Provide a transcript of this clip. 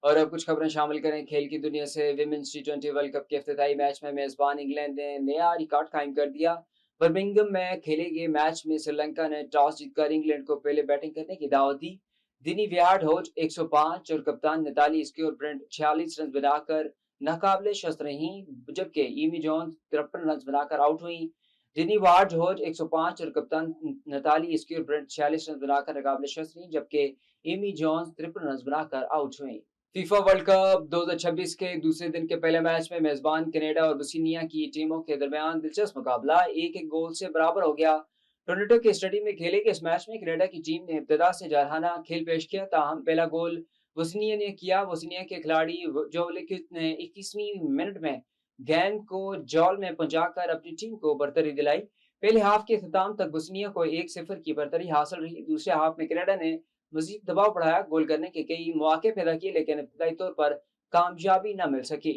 और अब कुछ खबरें शामिल करें खेल की दुनिया से। विमेंस टी20 वर्ल्ड कप के इफ्तिताई मैच में मेजबान इंग्लैंड ने नया रिकॉर्ड कायम कर दिया। बर्मिंघम में खेले गए मैच में श्रीलंका ने टॉस जीतकर इंग्लैंड को पहले बैटिंग करने की दावत दी। दिनी विहाट होज 105 और कप्तान नताली स्क्योर ब्रेंट 46 रन बनाकर नाकाबिले शस्त रहीं, जबकि इमी जोन्स 53 रन बनाकर आउट हुई। दिनी वार्ड होज 105 और कप्तान नताली स्क्योर ब्रेंट 46 रन बनाकर नाकाबिले शस्त रहीं, जबकि इमी जोन्स 53 रन बनाकर आउट हुई। फीफा वर्ल्ड कप 2026 के दूसरे दिन के पहले मैच में मेजबान कनाडा और बोस्निया की टीमों के दरमियान दिलचस्प मुकाबला एक एक गोल से बराबर हो गया। टोरंटो के स्टेडियम में खेले गए इस मैच में कनाडा की टीम ने इब्तदा से जारहाना खेल पेश किया, ताहम पहला गोल बोस्निया ने किया। बोस्निया के खिलाड़ी जोवलिकिच ने 21वीं मिनट में गेंद को जॉल में पहुंचाकर अपनी टीम को बरतरी दिलाई। पहले हाफ के अख्ताम तक बोस्निया को 1-0 की बरतरी हासिल रही। दूसरे हाफ में कनाडा ने मजीद दबाव बढ़ाया, गोल करने के कई मौके पैदा किए, लेकिन इब्तदाई तौर पर कामयाबी न मिल सकी।